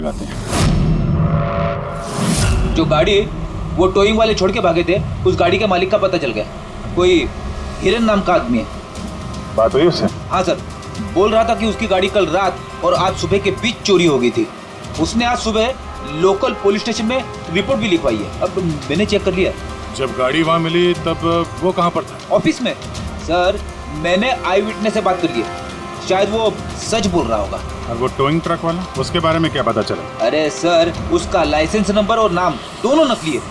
लगाते हैं। जो गाड़ी वो टोइंग वाले छोड़ के भागे थे, उस गाड़ी के मालिक का पता चल गया। कोई हिरन नाम का आदमी है। बात हुई उससे? हाँ सर, बोल रहा था कि उसकी गाड़ी कल रात और आज सुबह के बीच चोरी हो गई थी। उसने आज सुबह लोकल पुलिस स्टेशन में रिपोर्ट भी लिखवाई है। अब मैंने चेक कर लिया। जब गाड़ी वहाँ मिली तब वो कहाँ पर था? ऑफिस में सर। मैंने आई विटनेस से बात करी है, शायद वो सच बोल रहा होगा। और वो टोइंग ट्रक वाला, उसके बारे में क्या पता चला? अरे सर, उसका लाइसेंस नंबर और नाम दोनों नकली है।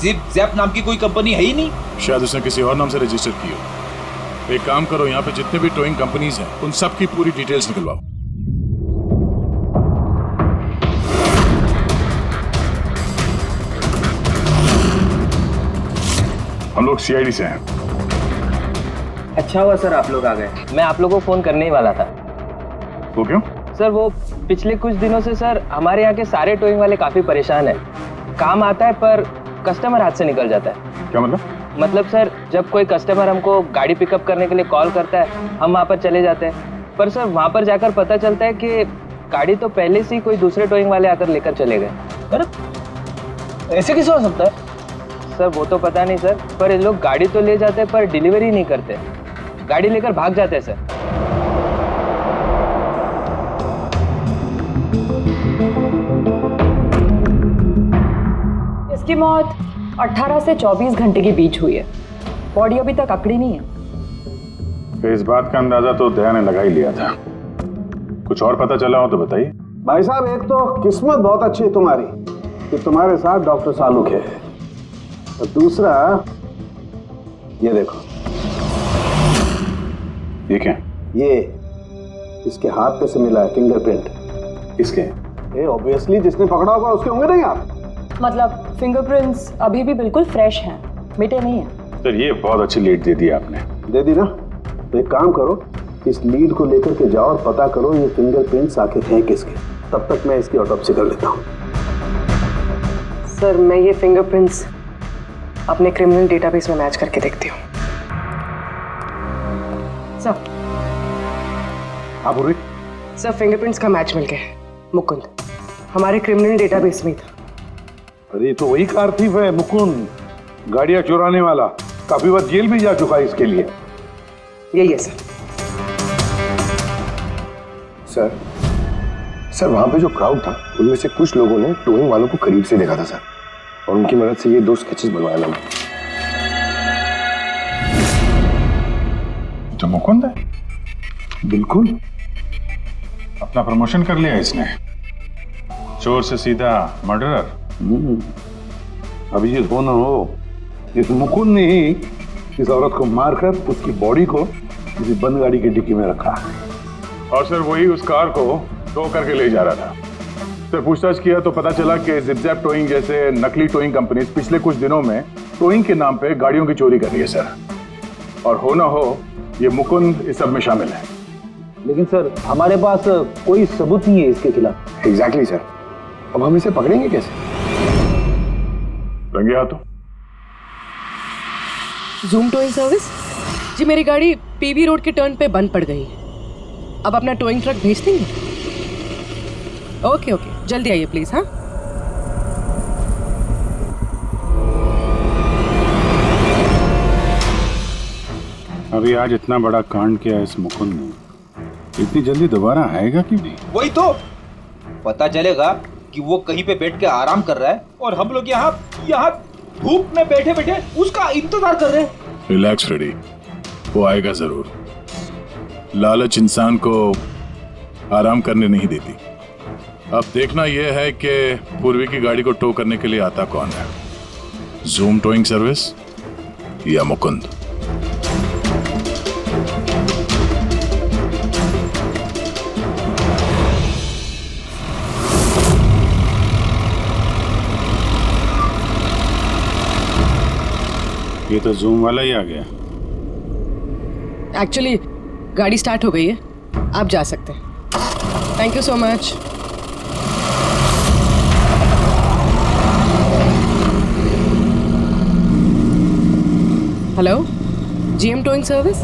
जिप जैप नाम की कोई कंपनी है ही नहीं। शायद उसने किसी और नाम से रजिस्टर की हो। एक काम करो, यहाँ पे जितने भी टोइंग कंपनीज हैं उन सब की पूरी डिटेल्स निकलवाओ। हम लोग सीआईडी से हैं। अच्छा हुआ सर आप लोग आ गए। मैं आप लोगों को फोन करने ही वाला था। वो क्यों? सर वो पिछले कुछ दिनों से सर हमारे यहाँ के सारे टोइंग वाले काफी परेशान हैं। काम आता है पर कस्टमर हाथ से निकल जाता है। क्या मतलब? मतलब सर, जब कोई कस्टमर हमको गाड़ी पिकअप करने के लिए कॉल करता है, हम वहाँ पर चले जाते हैं, पर सर वहाँ पर जाकर पता चलता है कि गाड़ी तो पहले से ही कोई दूसरे टोइंग वाले आकर लेकर चले गए। अरे ऐसे कैसे हो सकता है? सर वो तो पता नहीं सर, पर ये लोग गाड़ी तो ले जाते हैं पर डिलीवरी नहीं करते, गाड़ी लेकर भाग जाते हैं सर। इसकी मौत 18 से 24 घंटे के बीच हुई है। बॉडी अभी तक अकड़ी नहीं है। तो इस बात का अंदाजा तो दया ने लगा ही लिया था। कुछ और पता चला हो तो बताइए। भाई साहब, एक तो किस्मत बहुत अच्छी है तुम्हारी कि तुम्हारे साथ डॉक्टर सालुक है, और दूसरा ये देखो। ये क्या? ये इसके हाथ पे से मिला है फिंगरप्रिंट। किसके? ये ऑब्वियसली जिसने पकड़ा होगा उसके होंगे नहीं आप? मतलब फिंगरप्रिंट्स अभी भी बिल्कुल फ्रेश हैं, मिटे नहीं हैं। सर ये बहुत अच्छी लीड दे दी आपने। दे दी ना? तो एक काम करो, इस लीड को लेकर के जाओ और पता करो ये फिंगरप्रिंट्स आखिर हैं किसके। तब तक मैं इसकी ऑटोप्सी कर लेता हूँ। सर मैं ये फिंगरप्रिंट्स अपने क्रिमिनल डेटाबेस में मैच करके देखती हूँ। सर आप बोलिए। सर फिंगरप्रिंट्स का मैच मिल गया है। मुकुंद हमारे क्रिमिनल डेटाबेस में ही था। अरे तो वही कारतीफ है मुकुंद, गाड़ियां चुराने वाला। काफी बार जेल भी जा चुका है इसके लिए। यही है सर। सर वहां पे जो क्राउड था उनमें से कुछ लोगों ने टोइंग वालों को करीब से देखा था सर, और उनकी मदद से ये 2 स्केचेस बनवाया मैंने। तो मुकुंद है? बिल्कुल, अपना प्रमोशन कर लिया इसने। चोर से सीधा मर्डरर। अभी ये हो ना हो, इस मुकुंद ने ही इस औरत को मारकर उसकी बॉडी को किसी बंद गाड़ी की डिक्की में रखा। और सर वही उस कार को टो करके ले जा रहा था। सर पूछताछ किया तो पता चला कि जिप-जैप टोइंग जैसे नकली टोइंग कंपनीज पिछले कुछ दिनों में टोइंग के नाम पे गाड़ियों की चोरी कर रही है सर। और हो ना हो ये मुकुंद इस सब में शामिल है। लेकिन सर हमारे पास कोई सबूत नहीं है इसके खिलाफ। एग्जैक्टली सर, अब हम इसे पकड़ेंगे कैसे? रंगे हाथों। जूम टोइंग सर्विस जी, मेरी गाड़ी पीवी रोड के टर्न पे बंद पड़ गई। अब अपना टोइंग ट्रक भेज देंगे? ओके ओके, जल्दी आइए प्लीज। हाँ अभी आज इतना बड़ा कांड किया इस मुकुंद ने, इतनी जल्दी दोबारा आएगा क्यों नहीं? वही तो पता चलेगा कि वो कहीं पे बैठ के आराम कर रहा है और हम लोग यहाँ धूप में बैठे बैठे उसका इंतजार कर रहे हैं। रिलैक्स फ्रेडी, वो आएगा जरूर। लालच इंसान को आराम करने नहीं देती। अब देखना यह है कि पूर्वी की गाड़ी को टो करने के लिए आता कौन है, जूम टोइंग सर्विस या मुकुंद। ये तो जूम वाला ही आ गया। एक्चुअली गाड़ी स्टार्ट हो गई है, आप जा सकते हैं। Thank you so much. Hello, GM towing service.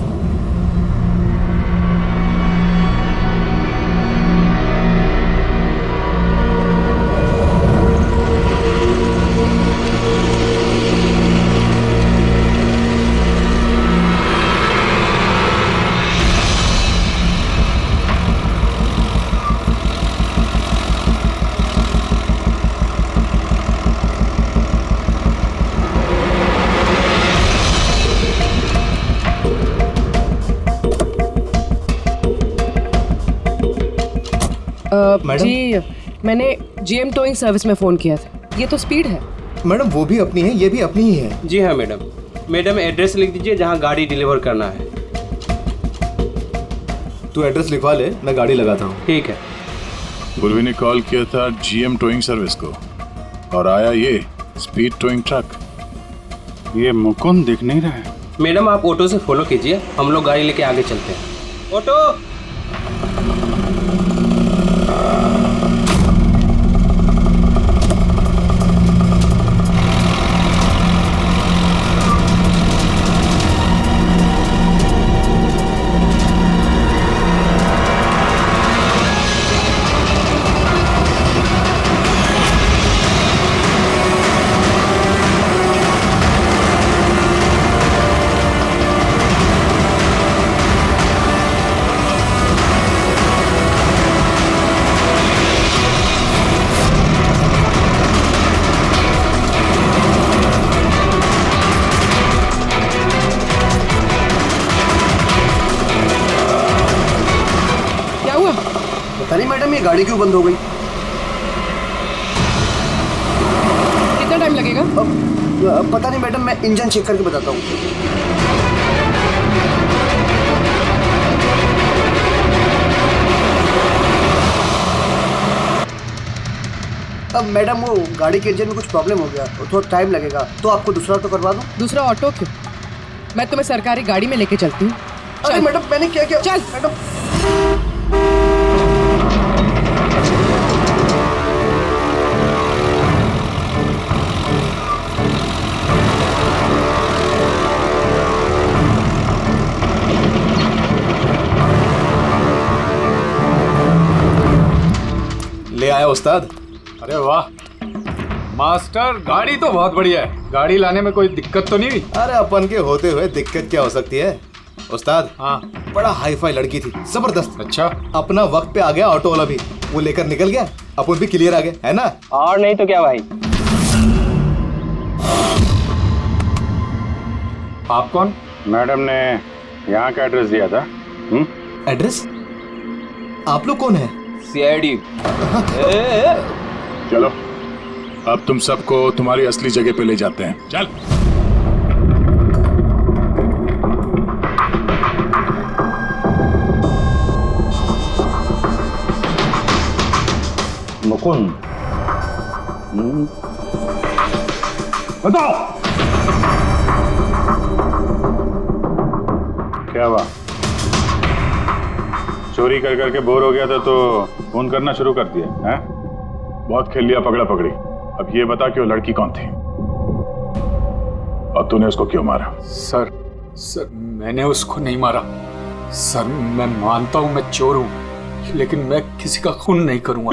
जी मैंने जीएम टोइंग सर्विस में फ़ोन किया था। ये तो स्पीड है। मैडम वो भी अपनी है, ये भी अपनी ही है। जी हाँ मैडम। मैडम एड्रेस लिख दीजिए जहाँ गाड़ी डिलीवर करना है। तू एड्रेस लिखवा ले, मैं गाड़ी लगाता हूँ। ठीक है। पूर्वी ने कॉल किया था जीएम टोइंग सर्विस को और आया ये स्पीड टोइंग ट्रक। ये मुकुंद दिख नहीं रहा है। मैडम आप ऑटो से फॉलो कीजिए, हम लोग गाड़ी लेके आगे चलते हैं। ऑटो। पता नहीं मैडम ये गाड़ी क्यों बंद हो गई। कितना टाइम लगेगा? पता नहीं मैडम, मैं इंजन चेक करके बताता हूँ। अब मैडम वो गाड़ी के इंजन में कुछ प्रॉब्लम हो गया, तो थोड़ा टाइम लगेगा, तो आपको दूसरा ऑटो करवा दूँ? दूसरा ऑटो क्यों? मैं तुम्हें सरकारी गाड़ी में लेके चलती हूँ। अरे मैडम मैंने क्या किया? चल मैडम ले आया उस्ताद। अरे वाह मास्टर, गाड़ी तो बहुत बढ़िया है। गाड़ी लाने में कोई दिक्कत तो नहीं हुई? अरे अपन के होते हुए दिक्कत क्या हो सकती है उस्ताद। हाँ। बड़ा हाई फाई लड़की थी, जबरदस्त। अच्छा। अपना वक्त पे आ गया ऑटो वाला भी, वो लेकर निकल गया, अपन भी क्लियर आ गए, है ना? और नहीं तो क्या भाई। आप कौन? मैडम ने यहाँ का एड्रेस दिया था। एड्रेस? आप लोग कौन है? सीआईडी। चलो अब तुम सबको तुम्हारी असली जगह पे ले जाते हैं। चल। मुकुंद, बताओ क्या हुआ? चोरी कर करके बोर हो गया था तो फोन करना शुरू कर दिया है? बहुत खेल लिया पकड़ा पकड़ी। अब ये बता कि वो लड़की कौन थी और तूने उसको क्यों मारा? सर मैंने उसको नहीं मारा। सर मैं मानता हूँ मैं चोर हूँ, लेकिन मैं किसी का खून नहीं करूंगा।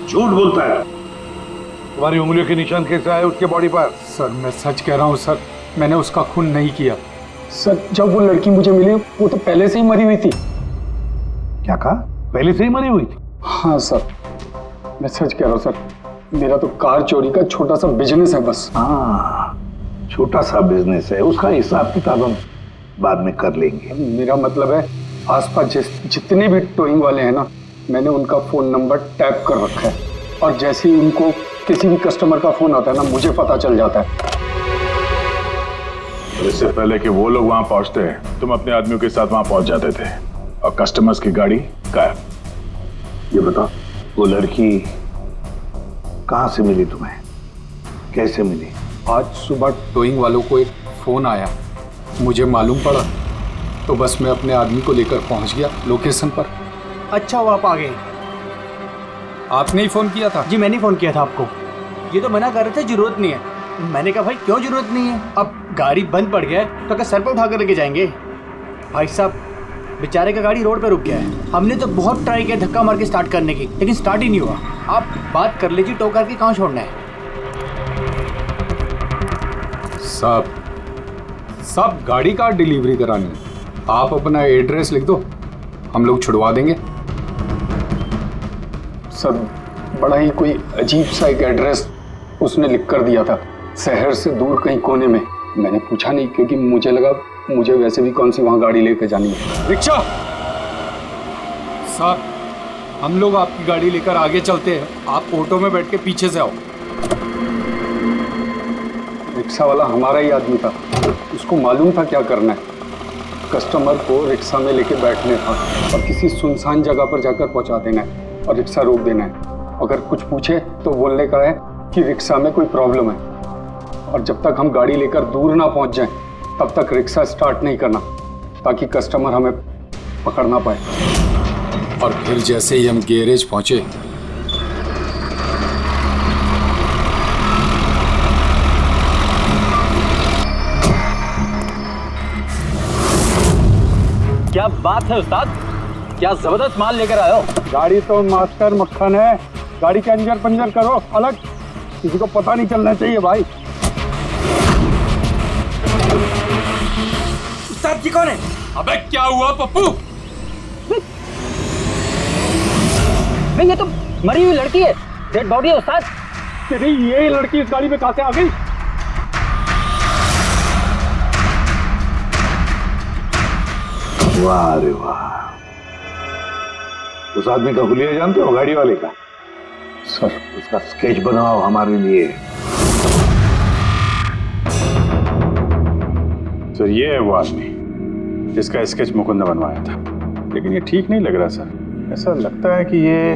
झूठ बोलता है। तुम्हारी उंगलियों के निशान कैसे आए उसके बॉडी पर? सर मैं सच कह रहा हूँ सर, मैंने उसका खून नहीं किया। सर जब वो लड़की मुझे मिली वो तो पहले से ही मरी हुई थी। क्या कहा? पहले से ही मरी हुई थी? हाँ सर, मैं सच कह रहा हूँ सर। मेरा तो कार चोरी का छोटा सा बिजनेस है बस। हाँ, छोटा सा बिजनेस है, उसका हिसाब किताब हम बाद में कर लेंगे। मेरा मतलब है आसपास जितने भी टोइंग वाले हैं ना, मैंने उनका फोन नंबर टैप कर रखा है, और जैसे ही उनको किसी भी कस्टमर का फोन आता है ना, मुझे पता चल जाता है। इससे पहले कि वो लोग वहां पहुंचते तुम अपने आदमियों के साथ वहां पहुंच जाते थे और कस्टमर्स की गाड़ी गायब। ये बताओ, वो लड़की कहाँ से मिली तुम्हें? कैसे मिली? आज सुबह टोइंग वालों को एक फोन आया, मुझे मालूम पड़ा, तो बस मैं अपने आदमी को लेकर पहुंच गया लोकेशन पर। अच्छा, वो आप आ गए? आपने ही फोन किया था? जी मैंने फोन किया था आपको। ये तो मना कर रहे थे जरूरत नहीं है। मैंने कहा भाई क्यों जरूरत नहीं है, अब गाड़ी बंद पड़ गया है तो क्या सर पर उठा कर लेके जाएंगे? भाई साहब बेचारे का गाड़ी रोड पे रुक गया है। हमने तो बहुत ट्राई किया धक्का मार के स्टार्ट करने की, लेकिन स्टार्ट ही नहीं हुआ। आप बात कर लीजिए, टो करके कहाँ छोड़ना है? साहब गाड़ी का डिलीवरी करानी है, आप अपना एड्रेस लिख दो, हम लोग छुड़वा देंगे। सर बड़ा ही कोई अजीब सा एक एड्रेस उसने लिख कर दिया था, शहर से दूर कहीं कोने में। मैंने पूछा नहीं क्योंकि मुझे लगा मुझे वैसे भी कौन सी वहां गाड़ी लेकर जानी है। रिक्शा साहब, हम लोग आपकी गाड़ी लेकर आगे चलते हैं, आप ऑटो में बैठ के पीछे से आओ। रिक्शा वाला हमारा ही आदमी था, उसको मालूम था क्या करना है। कस्टमर को रिक्शा में लेके बैठने था और किसी सुनसान जगह पर जाकर पहुंचा देना है और रिक्शा रोक देना है। अगर कुछ पूछे तो बोलने का है कि रिक्शा में कोई प्रॉब्लम है, और जब तक हम गाड़ी लेकर दूर ना पहुंच जाएं तब तक रिक्शा स्टार्ट नहीं करना, ताकि कस्टमर हमें पकड़ ना पाए। और फिर जैसे ही हम गैरेज पहुंचे, क्या बात है उस्ताद, क्या जबरदस्त माल लेकर आए हो। गाड़ी तो मास्टर मक्खन है, गाड़ी के अंजर पंजर करो अलग, किसी को पता नहीं चलना चाहिए भाई। उस्ताद जी कौन है? अबे क्या हुआ पप्पू? भाई ये तो मरी हुई लड़की है, डेड बॉडी है उस्ताद। तेरी ये लड़की इस गाड़ी में कहां से आ गई? वाह रे वाह, उस आदमी का हुलिया जानते हो, गाड़ी वाले का? सर उसका स्केच बनाओ हमारे लिए। सर ये है वो आदमी जिसका स्केच मुकुंद ने बनवाया था, लेकिन ये ठीक नहीं लग रहा सर। ऐसा लगता है कि ये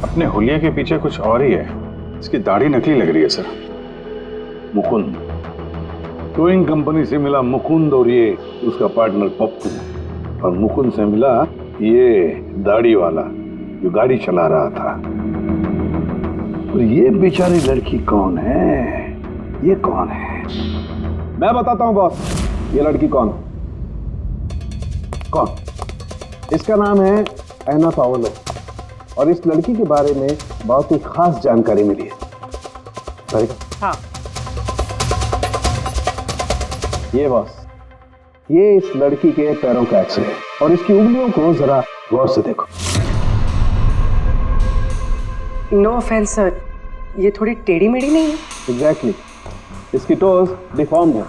अपने हुलिया के पीछे कुछ और ही है। इसकी दाढ़ी नकली लग रही है सर। मुकुंद, टोइंग कंपनी से मिला मुकुंद और ये उसका पार्टनर पप्पू, और मुकुंद से मिला ये दाढ़ी वाला जो गाड़ी चला रहा था। और ये बेचारी लड़की कौन है? ये कौन है? मैं बताता हूं बॉस, ये लड़की कौन? कौन? इसका नाम है एना पाओलो, और इस लड़की के बारे में बहुत ही खास जानकारी मिली है। हाँ। ये बॉस, ये इस लड़की के पैरों का एक्सरे है, और इसकी उंगलियों को जरा गौर से देखो। नो ऑफेंस सर, ये थोड़ी टेढ़ी मेढ़ी नहीं है? एग्जैक्टली, इसकी टोज डिफॉर्म्ड है,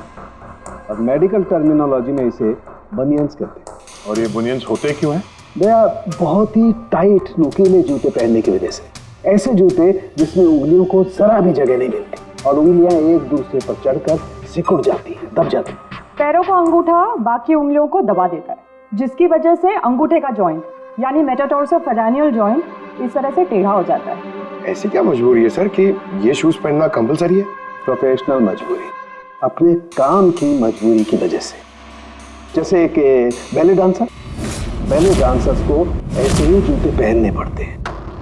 और मेडिकल टर्मिनोलॉजी में इसे बनियंस कहते हैं। और ये बुनियंस होते क्यों हैं? भैया बहुत ही टाइट नुकीले जूते पहनने की वजह से, ऐसे जूते जिसमें उंगलियों को जरा भी जगह नहीं मिलती और उंगलियां एक दूसरे पर चढ़कर सिकुड़ जाती हैं, दब जाती हैं। पैरों का अंगूठा बाकी उंगलियों को दबा देता है, जिसकी वजह से अंगूठे का जॉइंट यानी मेटाटार्सोफेरेनियल जॉइंट इस तरह से टेढ़ा हो जाता है। ऐसी क्या मजबूरी है सर कि ये शूज पहनना कंपलसरी है? प्रोफेशनल मजबूरी, अपने काम की मजबूरी की वजह से। जैसे एक बैले डांसर्स को ऐसे ही जूते पहनने पड़ते हैं,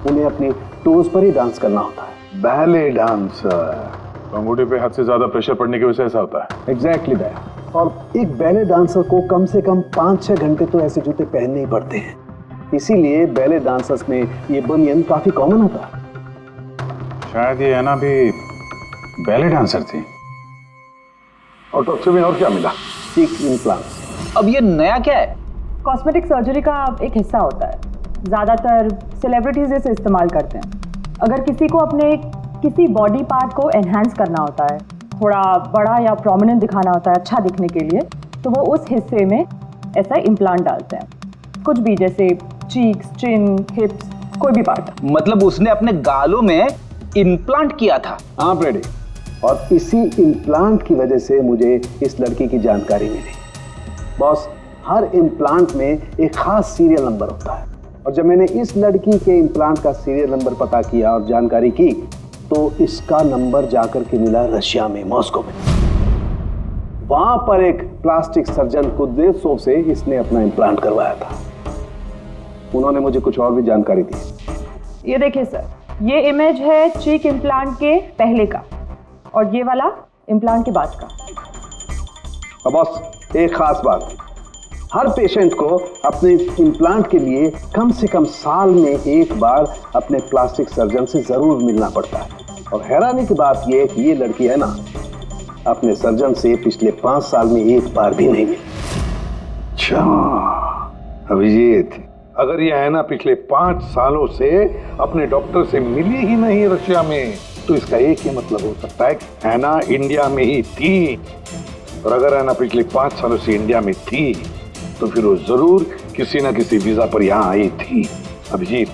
उन्हें अपनी टोज पर ही डांस करना होता है। बैले डांसर, अंगूठे पे हद से ज्यादा प्रेशर पड़ने की वजह से ऐसा होता है। एग्जैक्टली भैया, और एक बैले डांसर को कम से कम 5-6 घंटे तो ऐसे जूते पहनने ही पड़ते हैं, इसीलिए बैले डांसर्स में ये बनियन काफी कॉमन होता है। शायद ये एना भी बैले डांसर थी। और टॉक्सी में और क्या मिला? चीक इम्प्लांट्स। अब ये नया क्या है? कॉस्मेटिक सर्जरी का एक हिस्सा होता है, ज़्यादातर सेलिब्रिटीज इसे इस्तेमाल करते हैं। अगर किसी को अपने किसी बॉडी पार्ट को एनहांस करना होता है, थोड़ा बड़ा या प्रोमिनेंट दिखाना होता है अच्छा दिखने के लिए, तो वो उस हिस्से में ऐसा इम्प्लांट डालते हैं, कुछ भी, जैसे चीक्स, चिन, हिप्स, कोई भी पार्ट। मतलब उसने अपने गालों में इम्प्लांट किया था? हाँ ब्रेडी, और इसी इम्प्लांट की वजह से मुझे इस लड़की की जानकारी मिली। बॉस, हर इम्प्लांट में एक खास सीरियल नंबर होता है, और जब मैंने इस लड़की के इम्प्लांट का सीरियल नंबर पता किया और जानकारी की, तो इसका नंबर जाकर के मिला रशिया में, मॉस्को में। वहां पर एक प्लास्टिक सर्जन कुद्रेसोव से इसने अपना इम्प्लांट करवाया था। उन्होंने मुझे कुछ और भी जानकारी दी। ये देखिए सर, ये इमेज है चीक इम्प्लांट के पहले का, और ये वाला इम्प्लांट के बाद का। अब बॉस, एक खास बात, हर पेशेंट को अपने इम्प्लांट के लिए कम से कम साल में एक बार अपने प्लास्टिक सर्जन से जरूर मिलना पड़ता है। और हैरानी की बात यह है कि ये लड़की है ना, अपने सर्जन से पिछले 5 साल में एक बार भी नहीं मिली। अच्छा अभिजीत, अगर ये है ना पिछले 5 सालों से अपने डॉक्टर से मिली ही नहीं रशिया में, तो इसका एक ही मतलब हो सकता है कि हैना इंडिया में ही थी। और अगर हैना पिछले 5 सालों से इंडिया में थी, तो फिर वो जरूर किसी ना किसी वीजा पर यहाँ आई थी। अभिजीत,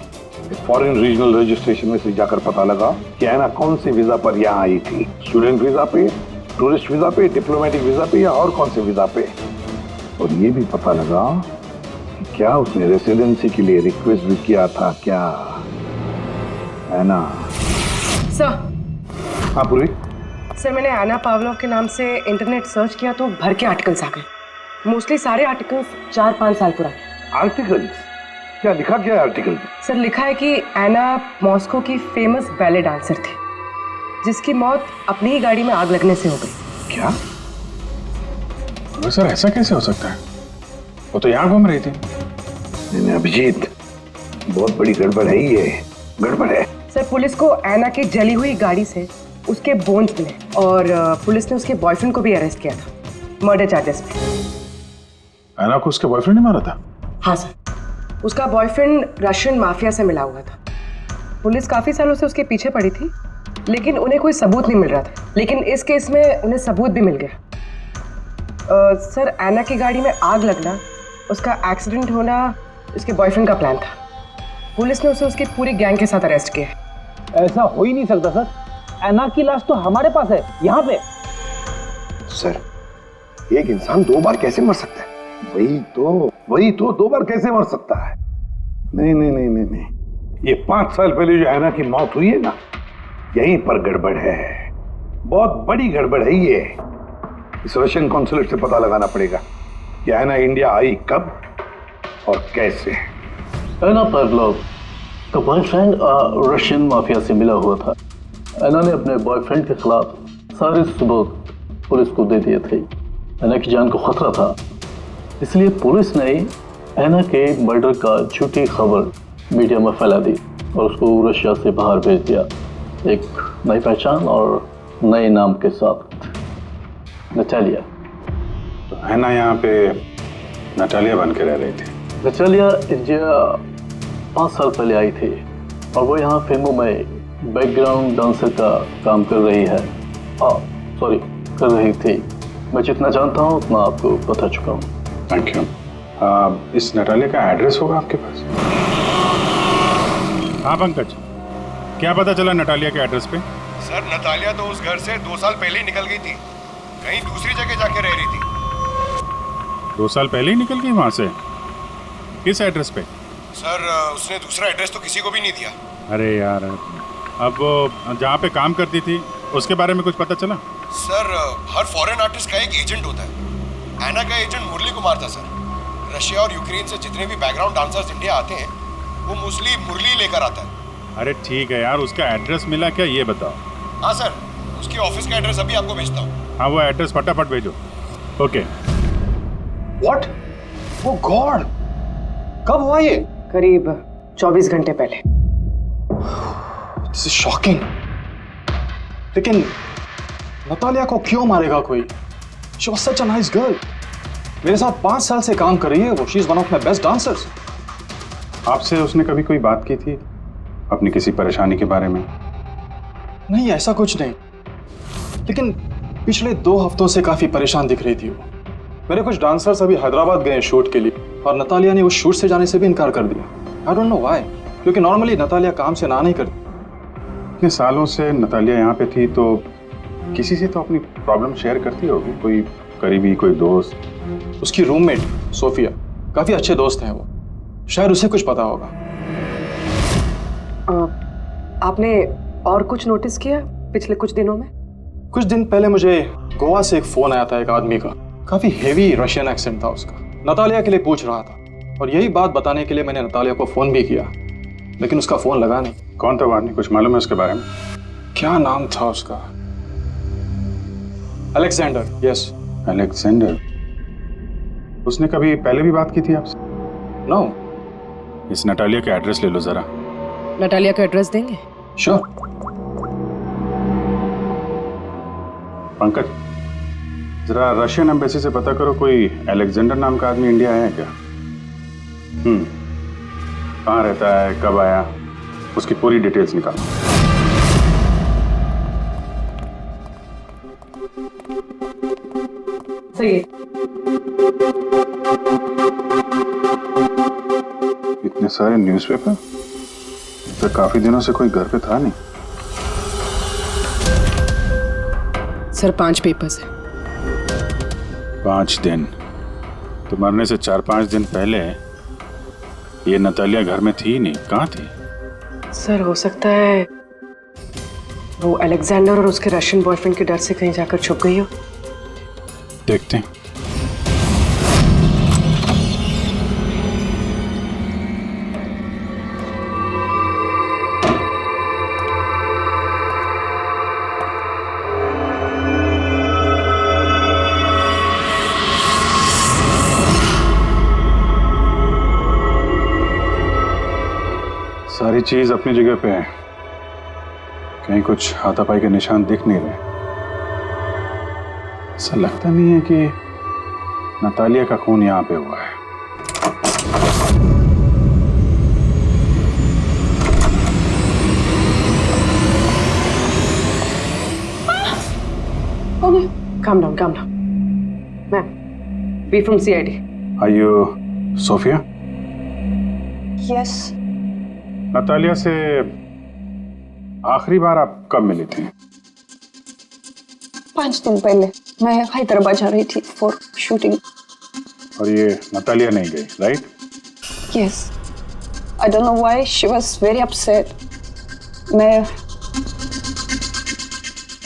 फॉरेन रीजनल रजिस्ट्रेशन में से जाकर पता लगा कि ऐना कौन से वीजा पर यहाँ आई थी। स्टूडेंट वीजा पे, टूरिस्ट वीजा पे, डिप्लोमेटिक वीजा पे या और कौन से वीजा पे। और ये भी पता लगा कि क्या उसने रेसिडेंसी के लिए रिक्वेस्ट भी किया था क्या, है ना? सर। हाँ पूर्वी। सर, मैंने एना पावलोव के नाम से इंटरनेट सर्च किया तो भर के आर्टिकल्स आ गए। मोस्टली सारे आर्टिकल्स 4-5 साल पुराने। आर्टिकल्स? क्या लिखा क्या है आर्टिकल में? सर, लिखा है कि एना मॉस्को की फेमस बैले डांसर थी जिसकी मौत अपनी ही गाड़ी में आग लगने से हो गई। क्या? सर ऐसा कैसे हो सकता है? वो तो यहाँ घूम रही थी। नहीं अभिजीत, बहुत बड़ी गड़बड़ है ये, गड़बड़ है। सर, पुलिस को एना की जली हुई गाड़ी से उसके बोन्स मिले और पुलिस ने उसके बॉयफ्रेंड को भी अरेस्ट किया था मर्डर चार्जेस पे। एना को उसके बॉयफ्रेंड ने मारा था? हाँ सर, उसका बॉयफ्रेंड रशियन माफिया से मिला हुआ था। पुलिस काफी सालों से उसके पीछे पड़ी थी लेकिन उन्हें कोई सबूत नहीं मिल रहा था, लेकिन इस केस में उन्हें सबूत भी मिल गया। सर, एना की गाड़ी में आग लगना, उसका एक्सीडेंट होना उसके बॉयफ्रेंड का प्लान था। पुलिस ने उसे उसकी पूरी गैंग के साथ अरेस्ट किया। ऐसा हो ही नहीं सकता सर, एना की लाश तो हमारे पास है यहाँ पे। सर, एक इंसान 2 बार कैसे मर सकता है? वही तो 2 बार कैसे मर सकता है? नहीं, ये 5 साल पहले जो ऐना की मौत हुई है ना, यहीं पर गड़बड़ है, बहुत बड़ी गड़बड़ है ये। इस रशियन कॉन्सुलेट से पता लगाना पड़ेगा कि ऐना इंडिया आई कब और कैसे। ऐना पावलोव का बॉयफ्रेंड रशियन माफिया से मिला हुआ था। ऐना ने अपने बॉयफ्रेंड के खिलाफ सारे सबूत पुलिस को दे दिए थे। ऐना की जान को खतरा था, इसलिए पुलिस ने ऐना के मर्डर का झूठी खबर मीडिया में फैला दी और उसको रशिया से बाहर भेज दिया, एक नई पहचान और नए नाम के साथ, नटालिया। तो ऐना यहाँ पे नटालिया बन के रह रही थी? नटालिया इंडिया 5 साल पहले आई थी और वो यहाँ फिल्मों में बैकग्राउंड डांसर का काम कर रही है। कर रही थी। मैं जितना जानता हूँ उतना आपको बता चुका हूँ। Thank you. इस नटालिया का एड्रेस होगा आपके पास? हाँ पंकज, क्या पता चला नटालिया के एड्रेस पे? सर, नतालिया तो उस घर से 2 साल पहले ही निकल गई थी, कहीं दूसरी जगह जाके रह रही थी। 2 साल पहले ही निकल गई वहां से? किस एड्रेस पे? सर, उसने दूसरा एड्रेस तो किसी को भी नहीं दिया। अरे यार, अब वो जहाँ पे काम करती थी उसके बारे में कुछ पता चला? सर, हर फॉरेन आर्टिस्ट का एक एजेंट होता है। ऐना का एजेंट मुरली कुमार था सर। रशिया और यूक्रेन से जितने भी बैकग्राउंड डांसर्स इंडिया आते हैं वो मोस्टली मुरली लेकर आता है। अरे ठीक है यार, उसका एड्रेस मिला क्या ये बताओ? हाँ सर, उसकी ऑफिस का एड्रेस अभी आपको भेजता हूँ। हाँ, वो एड्रेस फटाफट भेजो। ओके। व्हाट? ओह गॉड, कब हुआ ये? करीब 24 घंटे पहले। This is shocking. लेकिन नतालिया को क्यों मारेगा कोई? She was such a nice girl. मेरे साथ 5 साल से काम कर रही है वो। She is one of my best dancers. आपसे उसने कभी कोई बात की थी अपनी किसी परेशानी के बारे में? नहीं, ऐसा कुछ नहीं, लेकिन पिछले 2 हफ्तों से काफी परेशान दिख रही थी वो। मेरे कुछ डांसर्स अभी हैदराबाद गए शूट के लिए और नतालिया ने उस शूट से जाने से भी इनकार कर दिया। आई डोंट नो व्हाई, क्योंकि नॉर्मली नतालिया काम से ना नहीं करती। इतने सालों से नतालिया यहाँ पे थी तो किसी से तो अपनी प्रॉब्लम शेयर करती होगी, कोई करीबी, कोई दोस्त। उसकी रूममेट सोफिया, काफी अच्छे दोस्त हैं वो, शायद उसे कुछ पता होगा। आपने और कुछ नोटिस किया पिछले कुछ दिनों में? कुछ दिन पहले मुझे गोवा से एक फोन आया था एक आदमी का, काफी हेवी रशियन एक्सेंट था उसका। नतालिया के लिए पूछ रहा था और यही बात बताने के लिए मैंने नतालिया को फोन भी किया, लेकिन उसका फोन लगा नहीं। कौन था वो आदमी, कुछ मालूम है उसके बारे में? क्या नाम था उसका? अलेक्जेंडर। Yes, Alexander. उसने कभी पहले भी बात की थी आपसे? नो। इस नटालिया का एड्रेस ले लो जरा। नटालिया का एड्रेस देंगे? श्योर। पंकज, जरा रशियन एम्बेसी से पता करो कोई अलेक्जेंडर नाम का आदमी इंडिया आया है क्या? कहाँ रहता है, कब आया, उसकी पूरी डिटेल्स निकालो। सही है। सारे न्यूज़पेपर? तो काफी दिनों से कोई घर पे था नहीं। सर 5 पेपर्स है। 5 दिन? तो मरने से 4-5 दिन पहले ये नतालिया घर में थी नहीं, कहाँ थी? सर हो सकता है वो अलेक्जेंडर और उसके रशियन बॉयफ्रेंड के डर से कहीं जाकर छुप गई हो। देखते हैं। सारी चीज अपनी जगह पे है, कहीं कुछ हाथापाई के निशान दिख नहीं रहे। ऐसा लगता नहीं है कि नतालिया का खून यहाँ पे हुआ है। Calm down, calm down. Ma'am, we from CID. Are you Sophia? Yes. Natalia से आखिरी बार आप कब मिली थी? 5 दिन पहले मैं हैदराबाद जा रही थी फॉर शूटिंग। और ये नतालिया नहीं गई, right? Yes. I don't know why she was very upset. मैं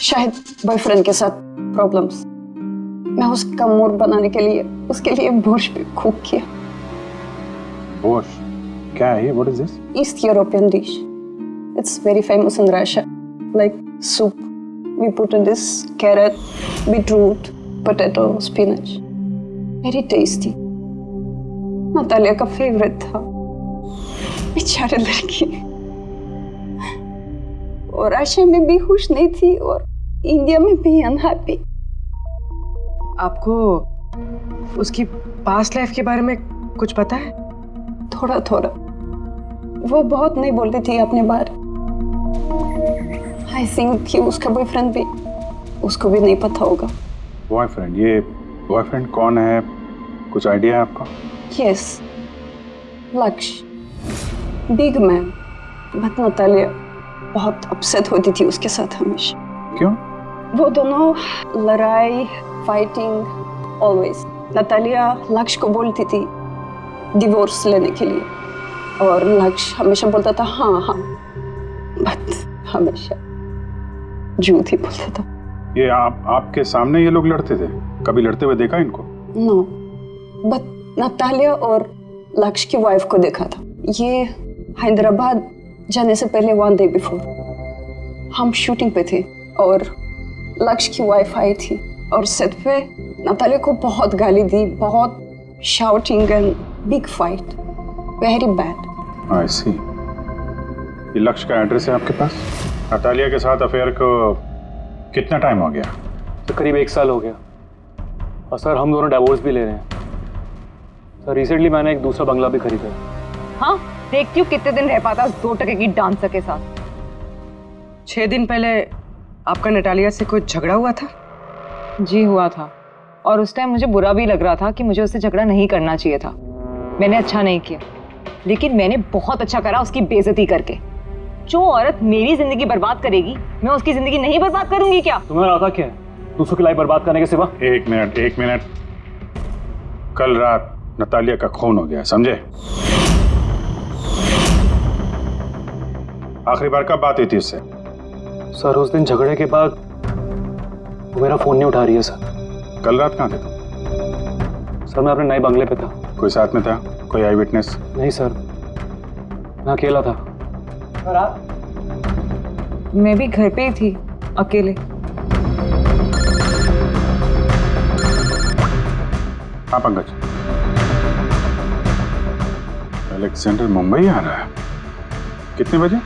शायद बॉयफ्रेंड के साथ प्रॉब्लम्स। मैं उसका मूड बनाने के लिए उसके लिए बोर्श भी कुक किया। बोर्श? क्या है ये? What is this? East European dish. It's very famous in Russia. Like soup. We put in this carrot, beetroot, potato, spinach. Very tasty. Natalia का फेवरेट था। बेचारी लड़की। और रशिया में भी खुश नहीं थी और इंडिया में भी अनहैप्पी। आपको उसकी पास्ट लाइफ के बारे में कुछ पता है? थोड़ा थोड़ा। वो बहुत नहीं बोलती थी अपने बारे। आई थिंक कि उसका बॉयफ्रेंड भी उसको भी नहीं पता होगा। बॉयफ्रेंड? ये बॉयफ्रेंड कौन है? कुछ आइडिया है आपका? यस, लक्ष्य, बिग मैन। बट नतालिया बहुत अपसेट होती थी उसके साथ हमेशा। क्यों? वो दोनों लड़ाई, फाइटिंग, ऑलवेज। नतालिया लक्ष्य को बोलती थी डिवोर्स लेने के लिए और लक्ष्य हमेशा बोलता था हाँ हाँ, बट हमेशा झूठ ही बोलता था। ये आपके सामने ये लोग लड़ते थे? कभी लड़ते हुए देखा इनको? नो, बट नतालिया और लक्ष्य की वाइफ को देखा था। ये हैदराबाद जाने से पहले 1 डे बिफोर हम शूटिंग पे थे और लक्ष्य की वाइफ आई थी और सेट पे नतालिया को बहुत गाली दी, बहुत shouting and big fight, very bad. I see. ये लक्ष्य का एड्रेस है आपके पास? नतालिया के साथ अफेयर को कितना टाइम हो गया? तो करीब 1 साल हो गया और सर हम दोनों डिवोर्स भी ले रहे हैं। सर रिसेंटली मैंने एक दूसरा बंगला भी खरीदा। हाँ, देखती हूँ कितने दिन रह पाता उस 2 टके की डांसर के साथ। 6 दिन पहले आपका नतालिया से कुछ झगड़ा हुआ था? जी हुआ था, और उस टाइम मुझे बुरा भी लग रहा था कि मुझे उससे झगड़ा नहीं करना चाहिए था। मैंने अच्छा नहीं किया, लेकिन मैंने बहुत अच्छा करा उसकी बेइज्जती करके। जो औरत मेरी जिंदगी बर्बाद करेगी, मैं उसकी जिंदगी नहीं बर्बाद करूंगी क्या? तुम्हारा आता क्या है दूसरों की लाइफ बर्बाद करने के सिवा? एक मिनट। कल रात नतालिया का खून हो गया, समझे? आखिरी बार कब बात हुई थी उससे? सर उस दिन झगड़े के बाद वो मेरा फोन नहीं उठा रही है सर। कल रात कहाँ थे तुम? सर मैं अपने नए बंगले पे था। कोई साथ में था? कोई आई विटनेस? नहीं सर, मैं अकेला था। और आप? मैं भी घर पे ही थी, अकेले। हाँ पंकज, अलेक्जेंडर मुंबई आ रहा है। कितने बजे?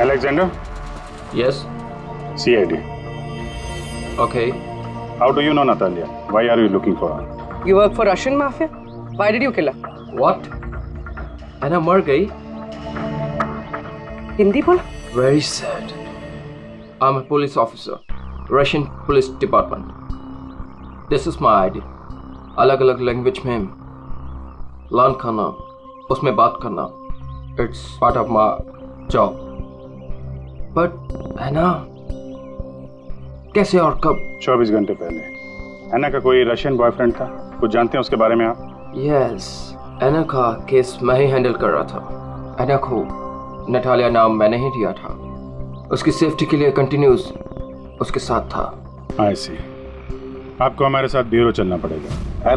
Alexander? Yes. CID. Okay. How do you know Natalia? Why are you looking for her? You work for Russian mafia? Why did you kill her? What? एना मर गई। हिंदी बोल। Very sad. I'm a police officer, Russian Police Department. This is my ID. अलग अलग language में learn करना, उसमें बात करना, it's part of my job. But है ना, कैसे और कब? 24 घंटे पहले एना का कोई रशियन बॉयफ्रेंड था, कुछ जानते हैं उसके बारे में आप? Yes, एना का केस मैं ही हैंडल कर रहा था। एना को नटालिया नाम मैंने ही दिया था। उसकी सेफ्टी के लिए कंटिन्यूस उसके साथ था। I see. आपको हमारे साथ ब्यूरो चलना पड़ेगा।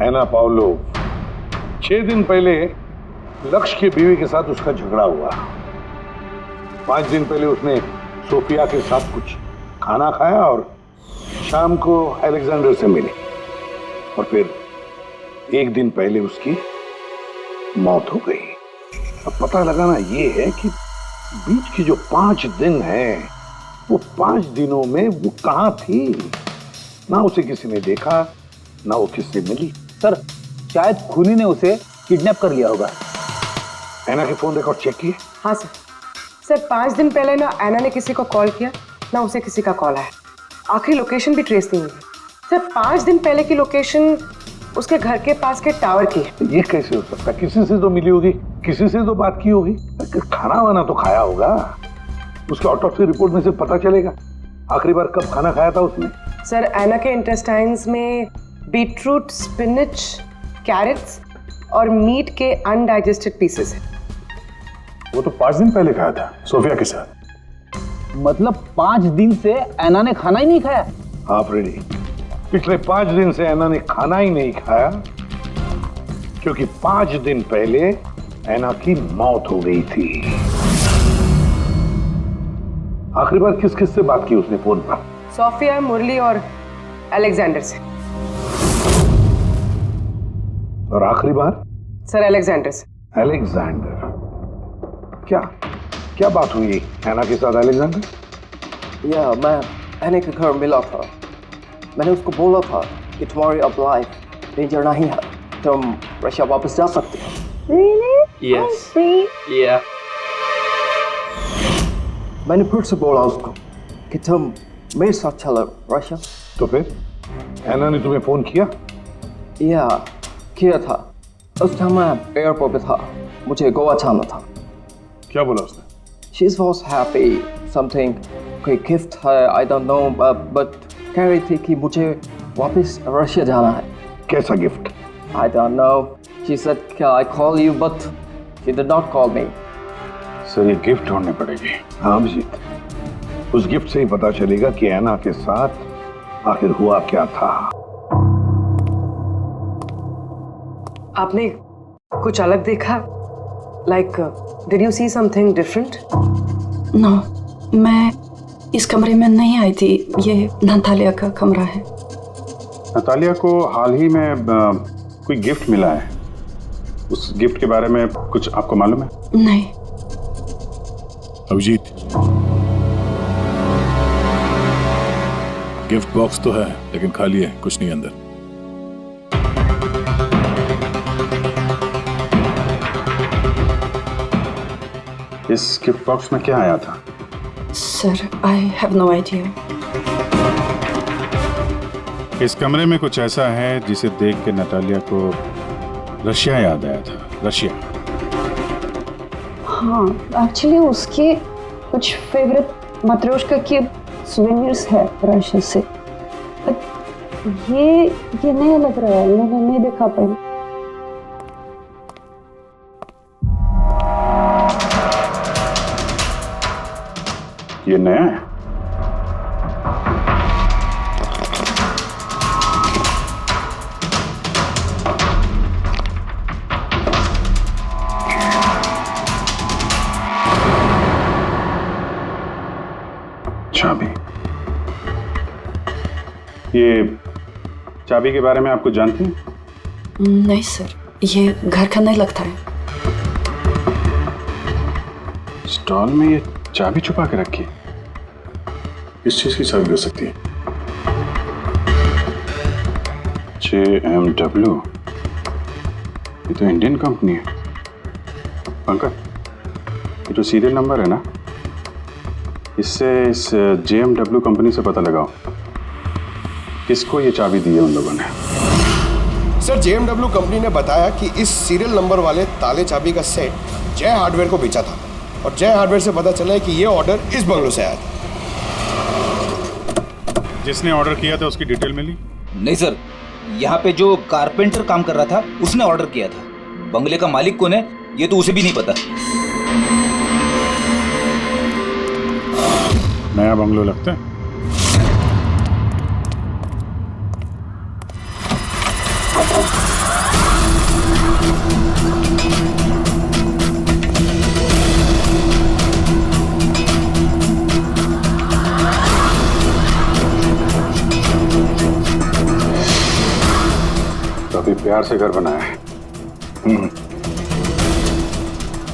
एना पाउलो, 6 दिन पहले लक्ष्य की बीवी के साथ उसका झगड़ा हुआ। 5 दिन पहले उसने सोफिया के साथ कुछ खाना खाया और शाम को अलेक्जेंडर से मिली, और फिर 1 दिन पहले उसकी मौत हो गई। अब पता लगाना ये है कि बीच की जो 5 दिन है, वो 5 दिनों में वो कहाँ थी। ना उसे किसी ने देखा, ना वो किससे मिली। सर, शायद खूनी ने उसे किडनैप कर लिया होगा। एना के फोन रिकॉर्ड चेक किए? हाँ सर 5 दिन पहले ना एना ने किसी को कॉल किया, ना उसे किसी का कॉल आया। आखिरी लोकेशन भी ट्रेस नहीं हुई। सर 5 दिन पहले की लोकेशन उसके घर के पास के टावर की है। ये कैसे हो सकता है? किसी से तो मिली होगी, किसी से तो बात की होगी, खाना वाना तो खाया होगा। उसके ऑटोप्सी रिपोर्ट में से पता चलेगा आखिरी बार कब खाना खाया था उसने। सर एना के इंटेस्टाइन्स में बीटरूट, स्पिनच, कैरेट्स और मीट के अनडाइजेस्टेड पीसेस हैं। वो तो 5 दिन पहले खाया था सोफिया के साथ। मतलब 5 दिन से एना ने खाना ही नहीं खाया? हाँ फ्रेडी, पिछले 5 दिन से एना ने खाना ही नहीं खाया, क्योंकि 5 दिन पहले एना की मौत हो गई थी। आखिरी बार किस किस से बात की उसने फोन पर? सोफिया, मुरली और अलेक्जेंडर से। और आखिरी बार? सर अलेक्जेंडर से। अलेक्जेंडर? क्या बात हुई एना के साथ अलेक्जेंडर? या मैं एना के घर मिला था। मैंने उसको बोला था कि तुम्हारी अब लाइफ डेंजर नहीं है, तुम रशिया वापस जा सकते हो। Really? Yes. I'm free. Yeah. मैंने फिर से बोला उसको कि तुम मेरे साथ चलो रशिया। तो फिर एना ने तुम्हें फोन किया? या किया था। उस टाइम मैं एयरपोर्ट पे था, मुझे गोवा जाना था। क्या बोला उसने? She was happy, something कोई गिफ्ट है, I don't know, but कह रही थी कि मुझे वापस रशिया जाना है। कैसा gift? I don't know. She said, "Can I call you?" But she did not call me. Sir ये गिफ्ट ढूंढनी पड़ेगी। हाँ अभिजीत, उस गिफ्ट से ही पता चलेगा कि एना के साथ आखिर हुआ क्या था। आपने कुछ अलग देखा? Like, did you see something different? No, मैं इस कमरे में नहीं आई थी। ये नतालिया का कमरा है। नतालिया को हाल ही में कोई गिफ्ट मिला है। उस गिफ्ट के बारे में कुछ आपको मालूम है? नहीं। अभिजीत, गिफ्ट बॉक्स तो है लेकिन खाली है, कुछ नहीं अंदर। इस गिफ्ट बॉक्स में क्या आया था? Sir, I have no idea. इस कमरे में कुछ ऐसा है जिसे देख के नतालिया को रशिया याद आया था। रशिया? हाँ, एक्चुअली उसके कुछ फेवरेट मात्रोश्का के सुवेनिर्स है रशिया से। ये नया लग रहा है, मैंने नहीं देखा पहले। ये नया है? चाबी। ये चाबी के बारे में आप कुछ जानते हैं? नहीं सर, ये घर का नहीं लगता है। स्टॉल में ये चाबी छुपा के रखी। किस चीज की चाबी हो सकती है? JMW, ये तो इंडियन कंपनी है। पंकज, ये जो सीरियल नंबर है ना, इससे इस JMW कंपनी से पता लगाओ किसको ये चाबी दी है उन लोगों ने। सर, JMW कंपनी ने बताया कि इस सीरियल नंबर वाले ताले चाबी का सेट जय हार्डवेयर को बेचा था और जय हार्डवेयर से पता चला है कि ये ऑर्डर इस बंगलों से आया था। जिसने ऑर्डर किया था उसकी डिटेल मिली? नहीं सर, यहाँ पे जो कारपेंटर काम कर रहा था उसने ऑर्डर किया था। बंगले का मालिक कौन है ये तो उसे भी नहीं पता। नया बंगलो लगता है। काफी प्यार से घर बनाया है।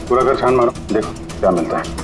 पूरा घर छान मारो, देखो क्या मिलता है।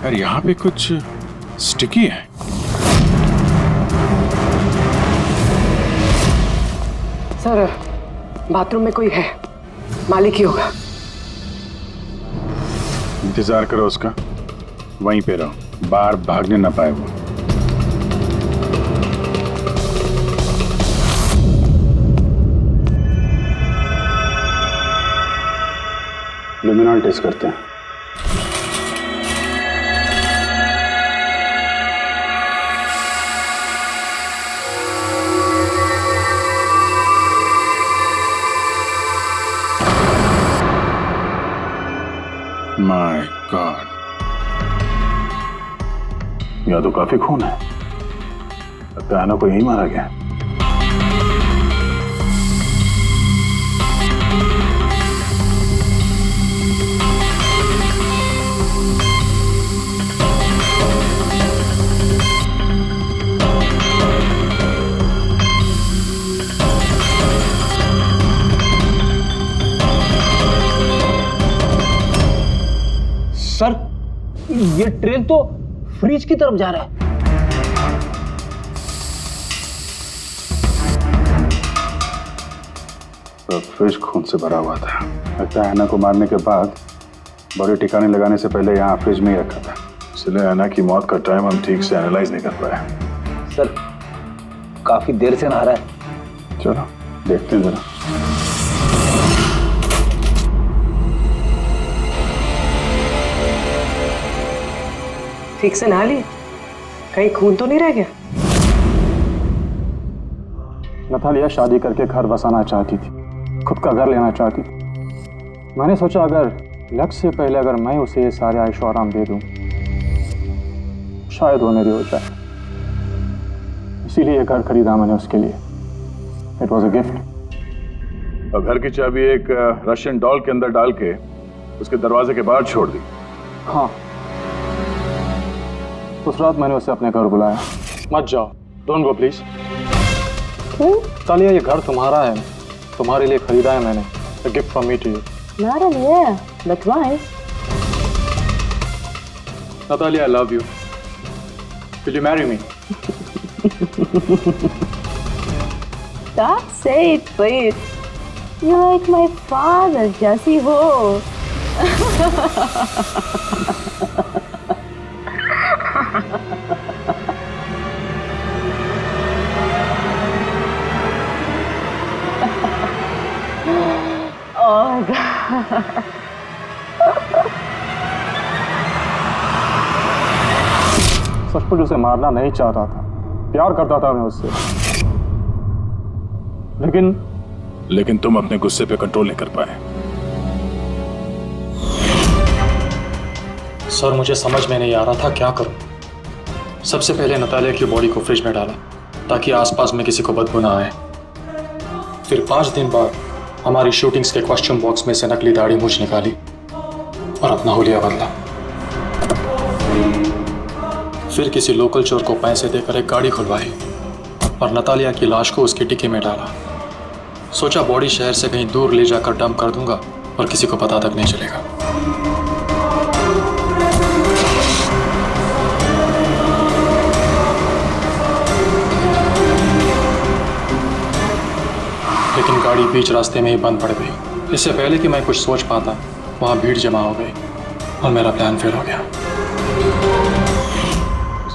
यार यहाँ पे कुछ स्टिकी है। सर, बाथरूम में कोई है, मालिक ही होगा। इंतजार करो उसका, वहीं पे रहो, बाहर भागने ना पाए वो। लुमिनॉल टेस्ट करते हैं। माय गॉड, यह तो काफी खून है। लगता है ना कोई यही मारा गया। सर, ये ट्रेन तो फ्रिज की तरफ जा रहा है। तो फ्रिज खून से भरा हुआ था। लगता है ऐना को मारने के बाद बॉडी ठिकाने लगाने से पहले यहाँ फ्रिज में ही रखा था, इसलिए ऐना की मौत का टाइम हम ठीक से एनालाइज नहीं कर पाए। सर, काफी देर से नहा रहा है। चलो देखते हैं जरा। ठीक से नहा लिए? कहीं खून तो नहीं रह गया? नतालिया शादी करके घर बसाना चाहती थी, खुद का घर लेना चाहती थी। मैंने सोचा अगर लक्ष्य से पहले अगर मैं उसे ये सारे आयशो आराम दे दूं, शायद वो मेरी हो जाए। इसीलिए घर खरीदा मैंने उसके लिए। It was a gift. और घर की चाबी एक रशियन डॉल के अंदर डाल के उसके दरवाजे के बाहर छोड़ दी। हाँ, उस रात मैंने उसे अपने घर बुलाया। मत जाओ, डोंट गो प्लीज। तालिया, ये घर तुम्हारा है, तुम्हारे लिए खरीदा है मैंने। A gift from me to you. Natalia, yeah, but why? Natalia, I love you. Will you marry me? Stop, say it, please. You're like my father, Jesse ho. Oh God. सचमुच उसे मारना नहीं चाहता था, प्यार करता था मैं उससे, लेकिन तुम अपने गुस्से पे कंट्रोल नहीं कर पाए। सर, मुझे समझ में नहीं आ रहा था क्या करूं। सबसे पहले नतालिया की बॉडी को फ्रिज में डाला ताकि आसपास में किसी को बदबू ना आए। फिर 5 दिन बाद हमारी शूटिंग्स के क्वेश्चन बॉक्स में से नकली दाढ़ी मूंछ निकाली और अपना हुलिया बदला। फिर किसी लोकल चोर को पैसे देकर एक गाड़ी खुलवाई और नतालिया की लाश को उसकी टिक्की में डाला। सोचा बॉडी शहर से कहीं दूर ले जाकर डंप कर दूंगा और किसी को पता तक नहीं चलेगा। लेकिन गाड़ी बीच रास्ते में ही बंद पड़ गई। इससे पहले कि मैं कुछ सोच पाता वहां भीड़ जमा हो गई और मेरा प्लान फेल हो गया।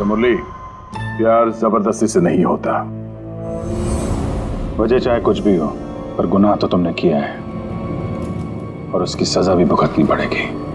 मुरली, प्यार जबरदस्ती से नहीं होता। वजह चाहे कुछ भी हो, पर गुनाह तो तुमने किया है और उसकी सजा भी भुगतनी पड़ेगी।